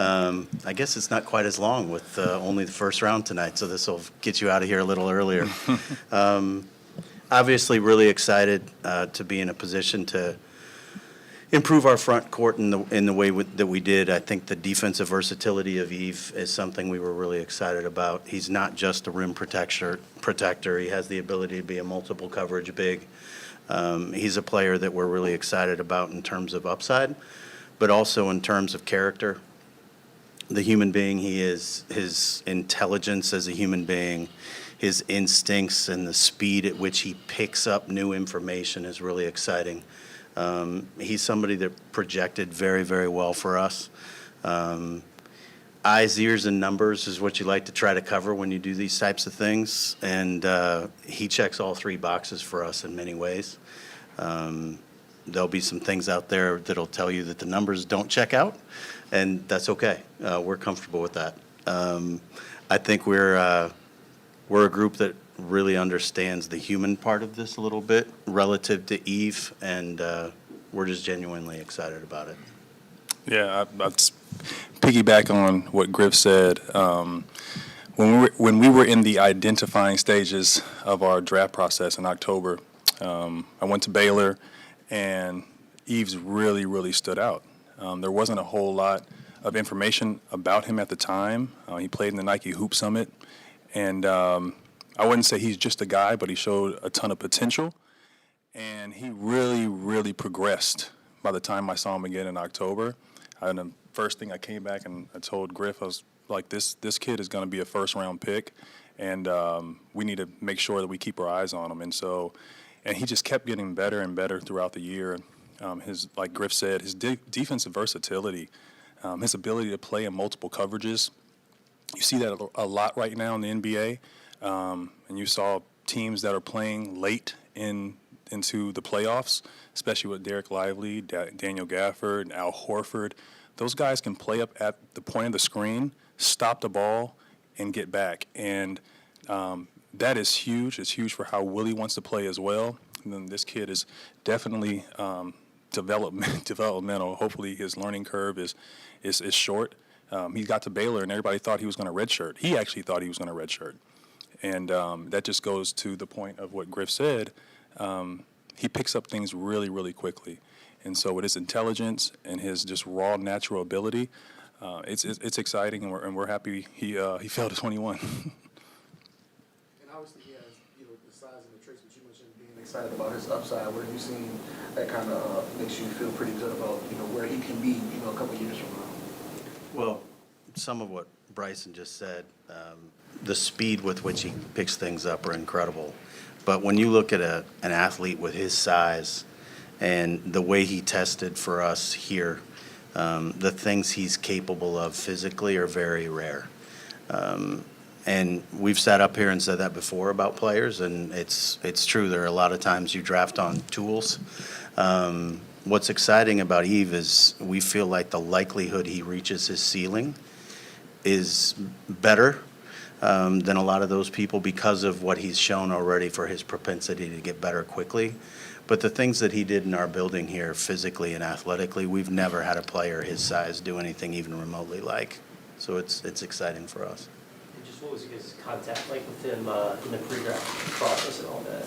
I guess it's not quite as long with only the first round tonight, so this will get you out of here a little earlier. Obviously, really excited to be in a position to improve our front court in the way that we did. I think the defensive versatility of Eve is something we were really excited about. He's not just a rim protector. He has the ability to be a multiple coverage big. He's a player that we're really excited about in terms of upside, but also in terms of character. The human being he is, his intelligence as a human being, his instincts and the speed at which he picks up new information is really exciting. He's somebody that projected very, very well for us. Eyes, ears, and numbers is what you like to try to cover when you do these types of things, and he checks all three boxes for us in many ways. There'll be some things out there that'll tell you that the numbers don't check out, and that's okay. We're comfortable with that. I think we're a group that really understands the human part of this a little bit relative to Eve, and we're just genuinely excited about it. Yeah, I'll just piggyback on what Griff said. When we were in the identifying stages of our draft process in October, I went to Baylor, and Eves really, really stood out. There wasn't a whole lot of information about him at the time. He played in the Nike Hoop Summit, and I wouldn't say he's just a guy, but he showed a ton of potential, and he really, really progressed by the time I saw him again in October. And the first thing I came back and I told Griff, I was like, this kid is going to be a first-round pick, and we need to make sure that we keep our eyes on him. And he just kept getting better and better throughout the year. Like Griff said, his defensive versatility, his ability to play in multiple coverages. You see that a lot right now in the NBA. And you saw teams that are playing late into the playoffs, especially with Derek Lively, Daniel Gafford, and Al Horford. Those guys can play up at the point of the screen, stop the ball, and get back. And that is huge. It's huge for how Willie wants to play as well. And then this kid is definitely developmental. Hopefully his learning curve is short. He got to Baylor, and everybody thought he was going to redshirt. He actually thought he was going to redshirt. And that just goes to the point of what Griff said. He picks up things really, really quickly. And so with his intelligence and his just raw natural ability, it's exciting, and we're happy he fell to 21. And obviously he has the size and the traits that you mentioned, being excited about his upside. What have you seen that kind of makes you feel pretty good about where he can be a couple of years from now? Well, some of what Bryson just said, the speed with which he picks things up are incredible. But when you look at an athlete with his size and the way he tested for us here, the things he's capable of physically are very rare. And we've sat up here and said that before about players, and it's true. There are a lot of times you draft on tools. What's exciting about Eve is we feel like the likelihood he reaches his ceiling is better than a lot of those people because of what he's shown already for his propensity to get better quickly. But the things that he did in our building here physically and athletically, we've never had a player his size do anything even remotely like. So it's exciting for us. And just what was your guys' contact like with him in the pre-draft process and all that?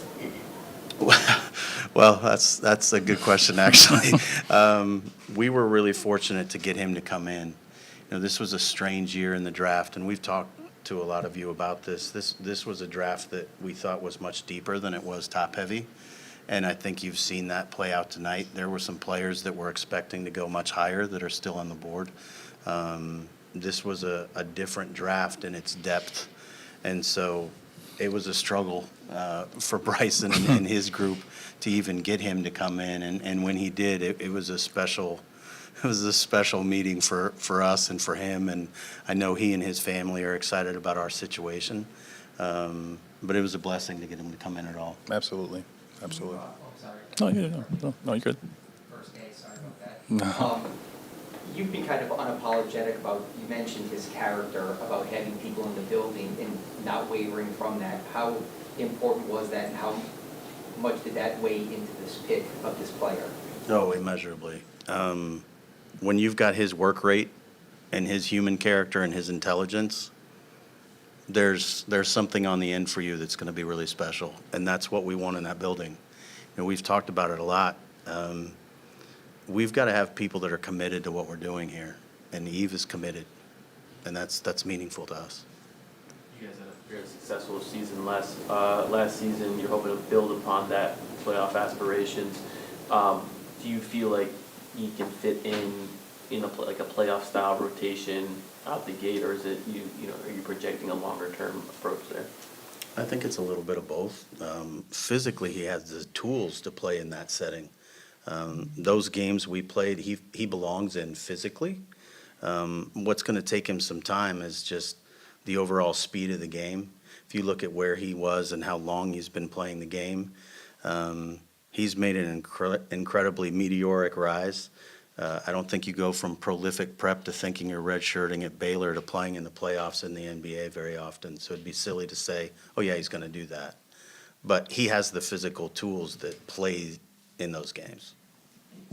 Well, that's a good question, actually. We were really fortunate to get him to come in. This was a strange year in the draft, and we've talked to a lot of you about this. This was a draft that we thought was much deeper than it was top-heavy, and I think you've seen that play out tonight. There were some players that were expecting to go much higher that are still on the board. This was a different draft in its depth, and so it was a struggle for Bryson and his group to even get him to come in, and when he did, it was a special meeting for us and for him, and I know he and his family are excited about our situation, but it was a blessing to get him to come in at all. Absolutely. Oh, sorry. No, you're good. First day, sorry about that. No. You've been kind of unapologetic about, you mentioned his character, about having people in the building and not wavering from that. How important was that, and how much did that weigh into this pick of this player? Oh, immeasurably. When you've got his work rate and his human character and his intelligence, there's something on the end for you that's going to be really special, and that's what we want in that building. You know, we've talked about it a lot. We've got to have people that are committed to what we're doing here, and Eve is committed, and that's meaningful to us. You guys had a very successful season last season. You're hoping to build upon that playoff aspirations. Do you feel like you can fit in like a playoff style rotation out the gate, or is it are you projecting a longer term approach there? I think it's a little bit of both. Physically, he has the tools to play in that setting. Those games we played, he belongs in physically. What's going to take him some time is just the overall speed of the game. If you look at where he was and how long he's been playing the game, he's made an incredibly meteoric rise. I don't think you go from prolific prep to thinking you're redshirting at Baylor to playing in the playoffs in the NBA very often. So it'd be silly to say, oh yeah, he's going to do that. But he has the physical tools that play in those games.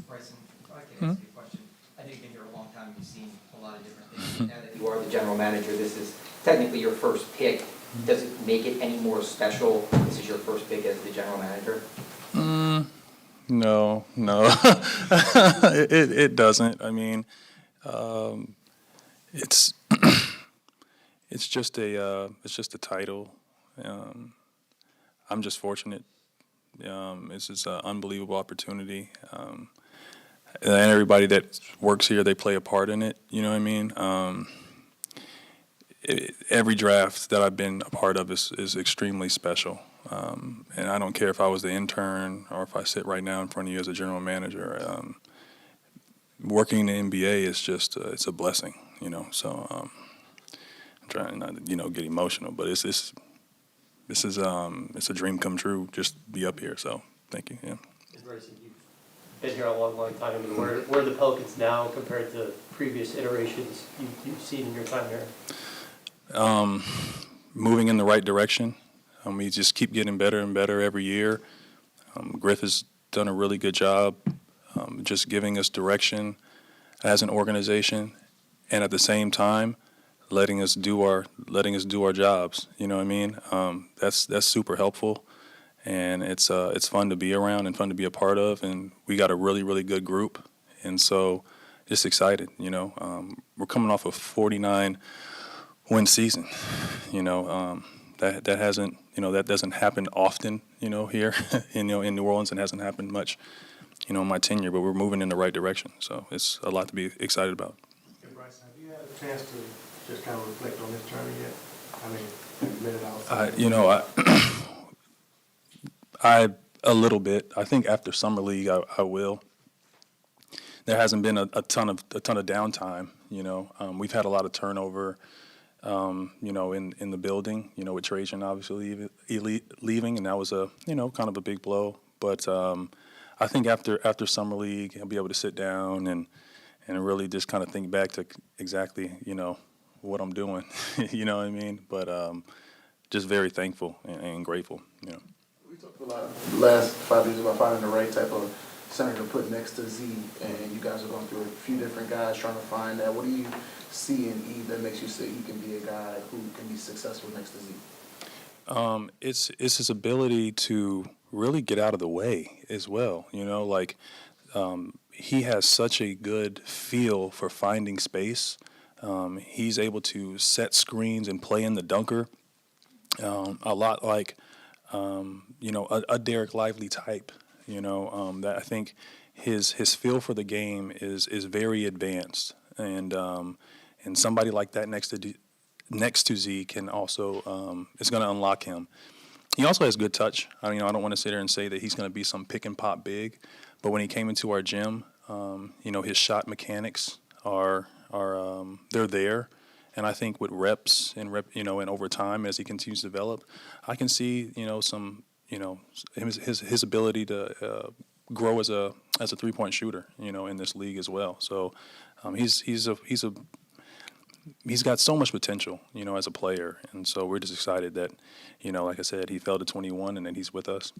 Bryson, if I can ask you a question. I know you've been here a long time, you've seen a lot of different things. Now that you are the general manager, this is technically your first pick. Does it make it any more special? This is your first pick as the general manager? No, it doesn't. I mean, it's it's just a title. I'm just fortunate. This is an unbelievable opportunity, and everybody that works here, they play a part in it. You know what I mean? Every draft that I've been a part of is extremely special. And I don't care if I was the intern or if I sit right now in front of you as a general manager. Working in the NBA is just it's a blessing, So I'm trying not to get emotional, but it's a dream come true just to be up here. So thank you. Yeah. Bryson, you've been here a long time. I mean, where are the Pelicans now compared to previous iterations you've seen in your time here? Moving in the right direction. We just keep getting better and better every year. Griff has done a really good job just giving us direction as an organization, and at the same time letting us do our jobs. You know what I mean? That's super helpful, and it's fun to be around and fun to be a part of. And we got a really, really good group, and so just excited. We're coming off a 49-win season. That hasn't, that doesn't happen often, here in New Orleans, and hasn't happened much, in my tenure, but we're moving in the right direction. So it's a lot to be excited about. Hey, Bryson, have you had a chance to just kind of reflect on this journey yet? I mean, have you let it out? I a little bit. I think after Summer League, I will. There hasn't been a ton of downtime, We've had a lot of turnover. In the building, with Trajan obviously leaving, and that was a, kind of a big blow. But I think after Summer League, I'll be able to sit down and really just kind of think back to exactly, what I'm doing. You know what I mean? But just very thankful and grateful. We talked a lot the last 5 years about finding the right type of center to put next to Z, and you guys are going through a few different guys trying to find that. What do you see in Eve that makes you say he can be a guy who can be successful next to Z? It's his ability to really get out of the way as well. He has such a good feel for finding space. He's able to set screens and play in the dunker. A lot like, a Derek Lively type. That I think his feel for the game is very advanced, and somebody like that next to Z can also is going to unlock him. He also has good touch. I don't want to sit here and say that he's going to be some pick and pop big, but when he came into our gym, his shot mechanics are they're there, and I think with reps and over time as he continues to develop, I can see some. His ability to grow as a 3-point shooter, in this league as well. So he's got so much potential, as a player, and so we're just excited that, like I said, he fell to 21 and then he's with us.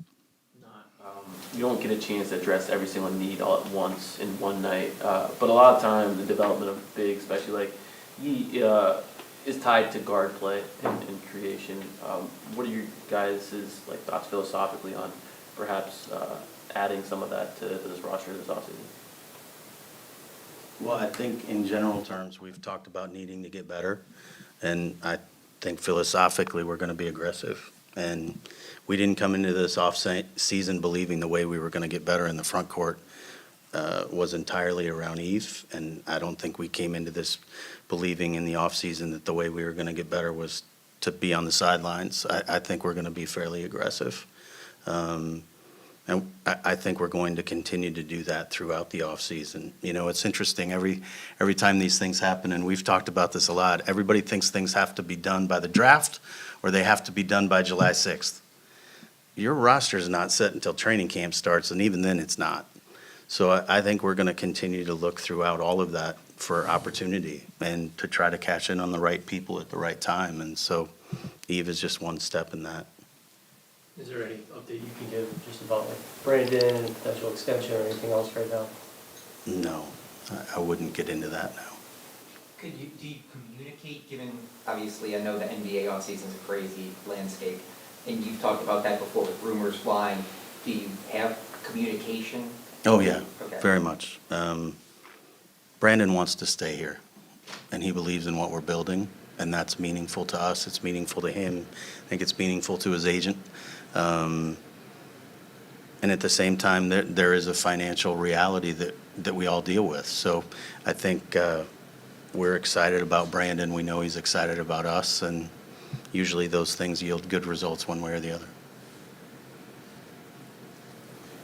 You don't get a chance to address every single need all at once in one night, but a lot of time the development of big, especially like he is tied to guard play and creation. What are your guys' like thoughts philosophically on perhaps adding some of that to this roster this offseason? Well, I think in general terms, we've talked about needing to get better, and I think philosophically, we're going to be aggressive. And we didn't come into this off-season believing the way we were going to get better in the front court was entirely around Eve, and I don't think we came into this believing in the offseason that the way we were going to get better was to be on the sidelines. I think we're going to be fairly aggressive. And I think we're going to continue to do that throughout the offseason. You know, it's interesting, every time these things happen, and we've talked about this a lot, everybody thinks things have to be done by the draft or they have to be done by July 6th. Your roster is not set until training camp starts, and even then it's not. So I think we're going to continue to look throughout all of that for opportunity and to try to cash in on the right people at the right time. And so Eve is just one step in that. Is there any update you can give just about like Brandon, potential extension or anything else right now? No, I wouldn't get into that now. Do you communicate, given, obviously, I know the NBA offseason is a crazy landscape, and you've talked about that before with rumors flying. Do you have communication? Oh, yeah, Okay. very much. Brandon wants to stay here, and he believes in what we're building, and that's meaningful to us. It's meaningful to him. I think it's meaningful to his agent. And at the same time, there is a financial reality that we all deal with. So I think we're excited about Brandon. We know he's excited about us, and usually those things yield good results one way or the other.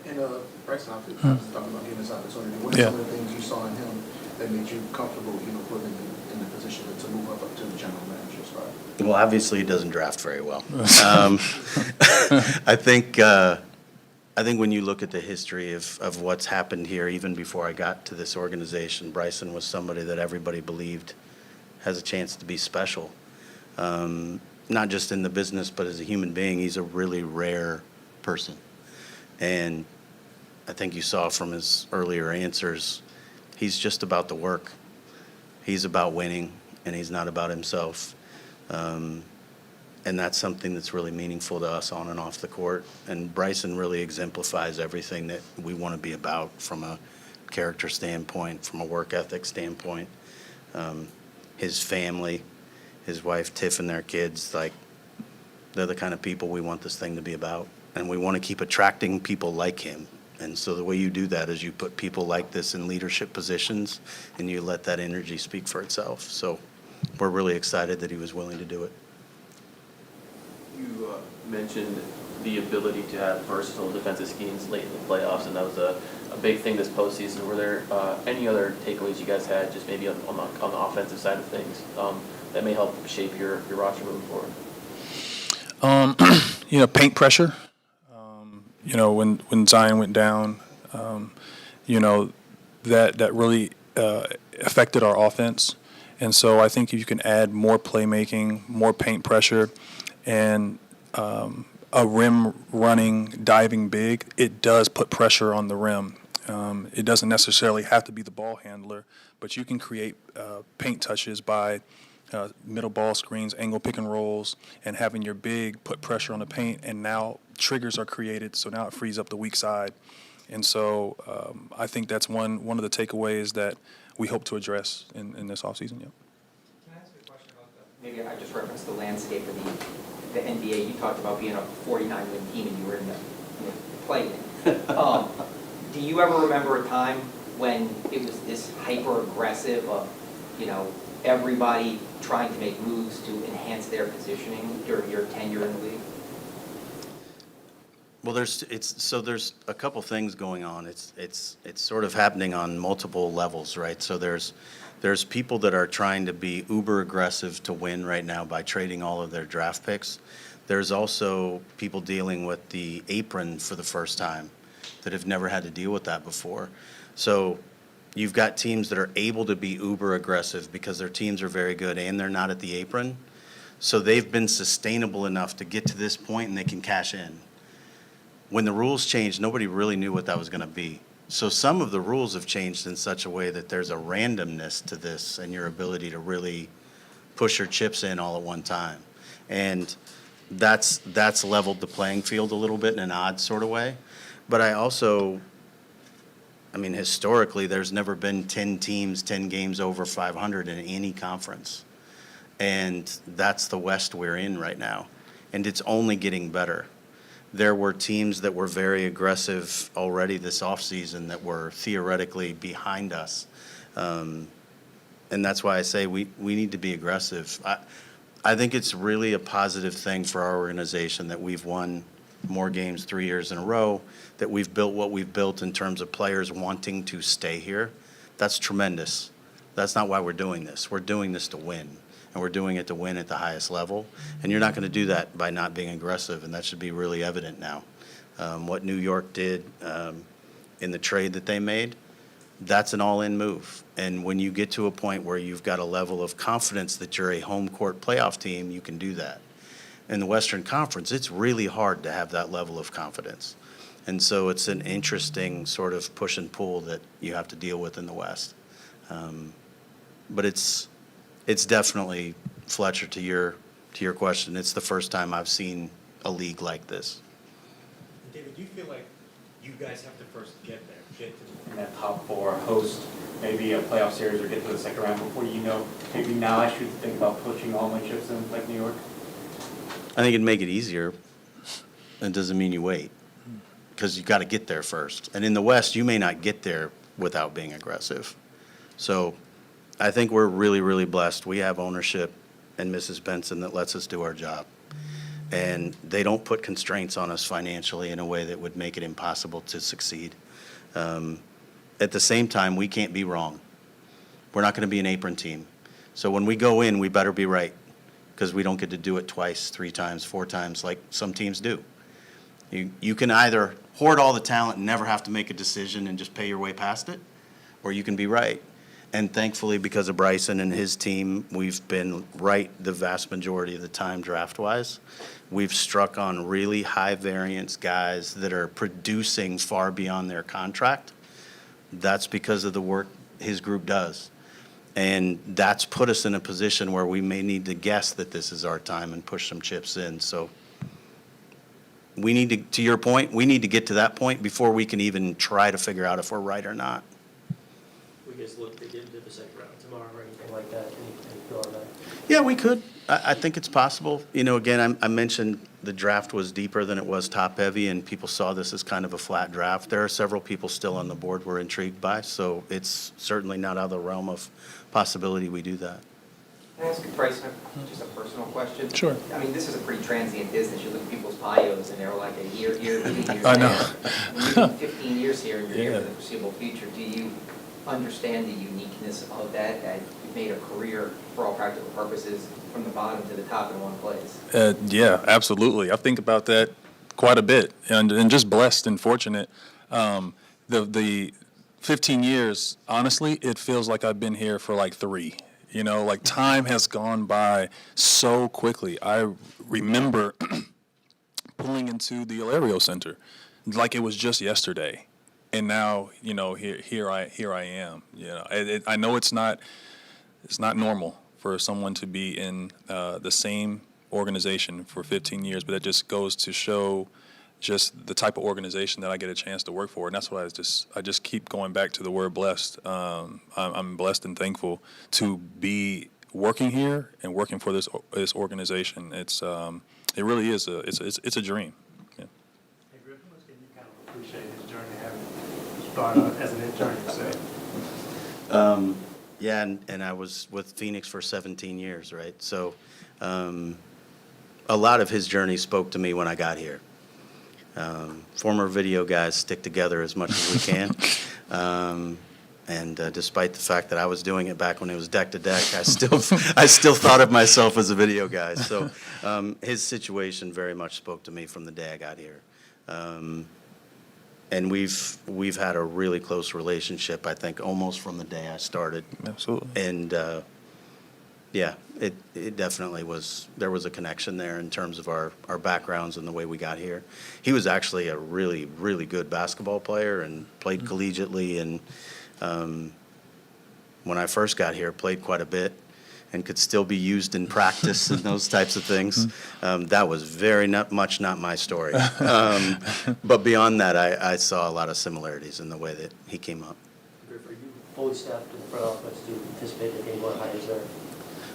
And Bryson, obviously, talking about getting this opportunity, what are some of the things you saw in him that made you comfortable, putting him in the position to move up to the general manager spot? Well, obviously, he doesn't draft very well. I think when you look at the history of what's happened here, even before I got to this organization, Bryson was somebody that everybody believed has a chance to be special. Not just in the business, but as a human being, he's a really rare person. And I think you saw from his earlier answers, he's just about the work. He's about winning, and he's not about himself. And that's something that's really meaningful to us on and off the court. And Bryson really exemplifies everything that we want to be about from a character standpoint, from a work ethic standpoint. His family, his wife Tiff and their kids, like, they're the kind of people we want this thing to be about. And we want to keep attracting people like him. And so the way you do that is you put people like this in leadership positions and you let that energy speak for itself. So we're really excited that he was willing to do it. You mentioned the ability to have versatile defensive schemes late in the playoffs, and that was a big thing this postseason. Were there any other takeaways you guys had, just maybe on the offensive side of things, that may help shape your roster moving forward? Paint pressure. When Zion went down, that really affected our offense. And so I think if you can add more playmaking, more paint pressure, and a rim running, diving big, it does put pressure on the rim. It doesn't necessarily have to be the ball handler, but you can create paint touches by middle ball screens, angle pick and rolls, and having your big put pressure on the paint, and now triggers are created, so now it frees up the weak side. And so I think that's one of the takeaways that we hope to address in this offseason. Yep. Can I ask you a question about maybe I just referenced the landscape of the NBA. You talked about being a 49-win team and you were in the play-in. Do you ever remember a time when it was this hyper-aggressive of, everybody trying to make moves to enhance their positioning during your tenure in the league? Well, there's a couple things going on. It's sort of happening on multiple levels, right? So there's people that are trying to be uber aggressive to win right now by trading all of their draft picks. There's also people dealing with the apron for the first time that have never had to deal with that before. So you've got teams that are able to be uber aggressive because their teams are very good and they're not at the apron. So they've been sustainable enough to get to this point and they can cash in. When the rules changed, nobody really knew what that was going to be. So some of the rules have changed in such a way that there's a randomness to this and your ability to really push your chips in all at one time. And that's leveled the playing field a little bit in an odd sort of way. But I mean, historically, there's never been 10 teams, 10 games over 500 in any conference. And that's the West we're in right now. And it's only getting better. There were teams that were very aggressive already this offseason that were theoretically behind us. And that's why I say we need to be aggressive. I think it's really a positive thing for our organization that we've won more games 3 years in a row, that we've built what we've built in terms of players wanting to stay here. That's tremendous. That's not why we're doing this. We're doing this to win, and we're doing it to win at the highest level. And you're not going to do that by not being aggressive, and that should be really evident now. What New York did in the trade that they made, that's an all-in move. And when you get to a point where you've got a level of confidence that you're a home court playoff team, you can do that. In the Western Conference, it's really hard to have that level of confidence. And so it's an interesting sort of push and pull that you have to deal with in the West. But it's definitely, Fletcher, to your question, it's the first time I've seen a league like this. David, do you feel like you guys have to first get there, get to in that top four, host maybe a playoff series or get to the second round before you know, maybe now I should think about pushing all my chips in like New York? I think it'd make it easier. It doesn't mean you wait, because you got to get there first. And in the West, you may not get there without being aggressive. So I think we're really, really blessed. We have ownership and Mrs. Benson that lets us do our job. And they don't put constraints on us financially in a way that would make it impossible to succeed. At the same time, we can't be wrong. We're not going to be an apron team. So when we go in, we better be right, because we don't get to do it twice, 3 times, 4 times like some teams do. You can either hoard all the talent and never have to make a decision and just pay your way past it, or you can be right. And thankfully, because of Bryson and his team, we've been right the vast majority of the time draft-wise. We've struck on really high-variance guys that are producing far beyond their contract. That's because of the work his group does. And that's put us in a position where we may need to guess that this is our time and push some chips in. So we need to your point, we need to get to that point before we can even try to figure out if we're right or not. We just look to get into the second round tomorrow or anything like that, any feel on that? Yeah, we could. I think it's possible. You know, again, I mentioned the draft was deeper than it was top-heavy, and people saw this as kind of a flat draft. There are several people still on the board we're intrigued by, so it's certainly not out of the realm of possibility we do that. Can I ask you, Bryce, just a personal question? Sure. I mean, this is a pretty transient business. You look at people's bios and they're like a year here, 2 years there. I know. When you've been 15 years here and you're here Yeah. for the foreseeable future, do you understand the uniqueness of that you've made a career, for all practical purposes, from the bottom to the top in one place? Yeah, absolutely. I think about that quite a bit, and just blessed and fortunate. The 15 years, honestly, it feels like I've been here for like 3. You know, like time has gone by so quickly. I remember pulling into the Alario Center like it was just yesterday, and now, you know, here I am. You know, I know it's not normal for someone to be in the same organization for 15 years, but that just goes to show just the type of organization that I get a chance to work for. And that's what I just keep going back to the word blessed. I'm blessed and thankful to be working here and working for this organization. It really is it's a dream. Yeah. Hey, Griff, how much can you kind of appreciate his journey having started as an intern yourself? Yeah, and I was with Phoenix for 17 years, right? So a lot of his journey spoke to me when I got here. Former video guys stick together as much as we can. And despite the fact that I was doing it back when it was deck to deck, I still thought of myself as a video guy. So his situation very much spoke to me from the day I got here. And we've had a really close relationship, I think, almost from the day I started. Absolutely. And Yeah, it definitely was, there was a connection there in terms of our backgrounds and the way we got here. He was actually a really, really good basketball player and played collegiately, and when I first got here, played quite a bit and could still be used in practice and those types of things. That was very much not my story. But beyond that, I saw a lot of similarities in the way that he came up. Griff, are you fully staffed in the front office? Do you anticipate making any more hires there?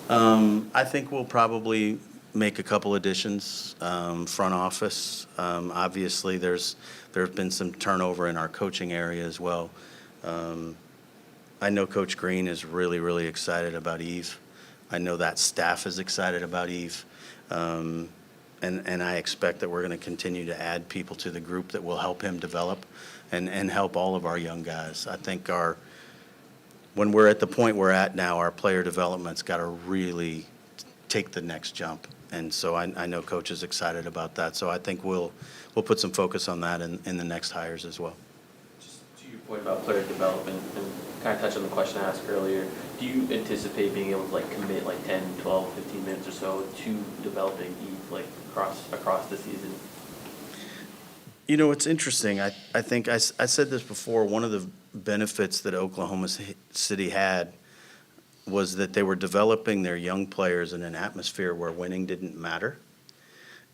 I think we'll probably make a couple additions, front office. Obviously, there's been some turnover in our coaching area as well. I know Coach Green is really, really excited about Eve. I know that staff is excited about Eve. And I expect that we're going to continue to add people to the group that will help him develop and help all of our young guys. I think when we're at the point we're at now, our player development's got to really take the next jump. And so I know Coach is excited about that. So I think we'll put some focus on that in the next hires as well. Just to your point about player development, and kind of touch on the question I asked earlier, do you anticipate being able to like commit like 10, 12, 15 minutes or so to developing Eve like across the season? You know, it's interesting. I think I said this before. One of the benefits that Oklahoma City had was that they were developing their young players in an atmosphere where winning didn't matter.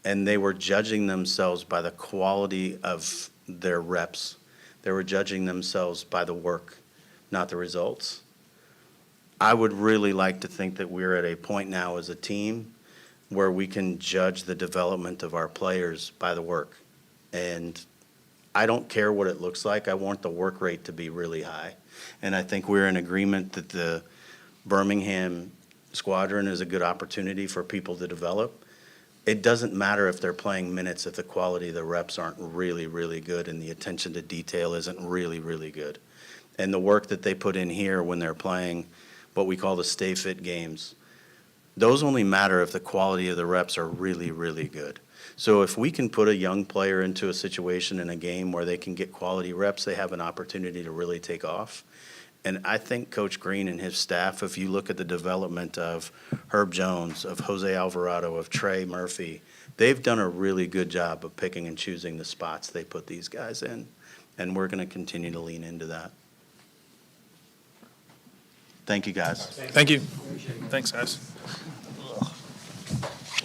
And they were judging themselves by the quality of their reps. They were judging themselves by the work, not the results. I would really like to think that we're at a point now as a team where we can judge the development of our players by the work. And I don't care what it looks like. I want the work rate to be really high. And I think we're in agreement that the Birmingham squadron is a good opportunity for people to develop. It doesn't matter if they're playing minutes if the quality of the reps aren't really, really good and the attention to detail isn't really, really good. And the work that they put in here when they're playing what we call the stay fit games, those only matter if the quality of the reps are really, really good. So if we can put a young player into a situation in a game where they can get quality reps, they have an opportunity to really take off. And I think Coach Green and his staff, if you look at the development of Herb Jones, of Jose Alvarado, of Trey Murphy, they've done a really good job of picking and choosing the spots they put these guys in. And we're going to continue to lean into that. Thank you, guys. Thank you. Thanks, guys.